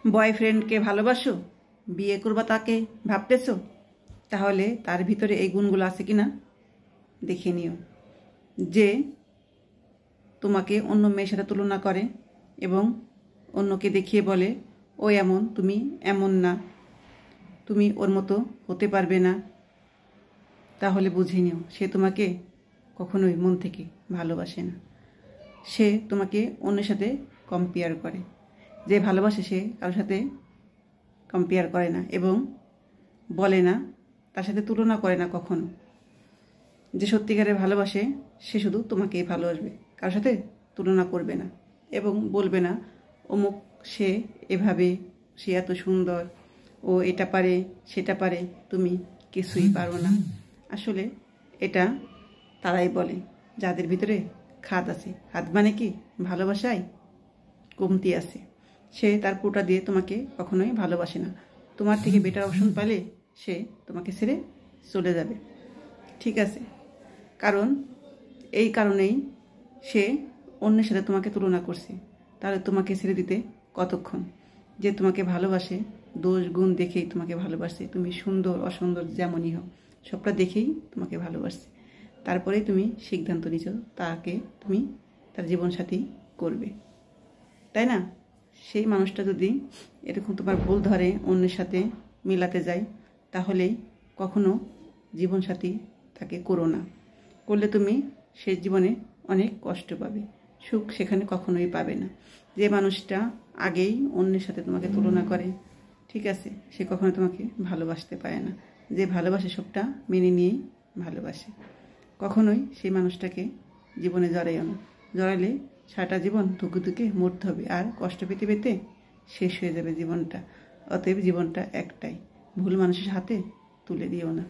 বয়ফ্রেন্ডকে ভালোবাসো, বিয়ে করবা তাকে ভাবতেছো, তাহলে তার ভিতরে এই গুণগুলো আছে কিনা দেখে নিও। যে তোমাকে অন্য মেয়ের সাথে তুলনা করে এবং অন্যকে দেখিয়ে বলে ও এমন, তুমি এমন না, তুমি ওর মতো হতে পারবে না, তাহলে বুঝে নিও সে তোমাকে কখনোই মন থেকে ভালোবাসে না। সে তোমাকে অন্যের সাথে কম্পেয়ার করে। যে ভালোবাসে সে কারোর সাথে কম্পেয়ার করে না এবং বলে না, তার সাথে তুলনা করে না কখনো। যে সত্যিকারে ভালোবাসে সে শুধু তোমাকেই ভালোবাসবে, কারোর সাথে তুলনা করবে না এবং বলবে না অমুক সে এভাবে, সে এত সুন্দর, ও এটা পারে সেটা পারে, তুমি কিছুই পারো না। আসলে এটা তারাই বলে যাদের ভিতরে খাদ আছে। খাদ মানে কি? ভালোবাসায় কমতি আছে। সে তার পুরোটা দিয়ে তোমাকে কখনোই ভালোবাসে না। তোমার থেকে বেটার অপশন পেলে সে তোমাকে ছেড়ে চলে যাবে। ঠিক আছে? কারণ এই কারণেই সে অন্যের সাথে তোমাকে তুলনা করছে। তাহলে তোমাকে ছেড়ে দিতে কতক্ষণ? যে তোমাকে ভালোবাসে, দোষ গুণ দেখেই তোমাকে ভালোবাসে। তুমি সুন্দর অসুন্দর যেমনই হও, সবটা দেখেই তোমাকে ভালোবাসছে। তারপরেই তুমি সিদ্ধান্ত নিচ্ছ তাকে তুমি তার জীবনসাথী করবে, তাই না? সেই মানুষটা যদি এরকম তোমার ভুল ধরে অন্যের সাথে মিলাতে যায়, তাহলে কখনো জীবনসাথী তাকে করো না। করলে তুমি সে জীবনে অনেক কষ্ট পাবে, সুখ সেখানে কখনোই পাবে না। যে মানুষটা আগেই অন্যের সাথে তোমাকে তুলনা করে, ঠিক আছে, সে কখনো তোমাকে ভালোবাসতে পারে না। যে ভালোবাসে সবটা মেনে নিয়েই ভালোবাসে। কখনোই সেই মানুষটাকে জীবনে জড়াইও না। জড়াইলে সারাটা জীবন ধুকে ধুকে মরতে হবে আর কষ্ট পেতে পেতে শেষ হয়ে যাবে জীবনটা। অতএব জীবনটা একটাই, ভুল মানুষের হাতে তুলে দিও না।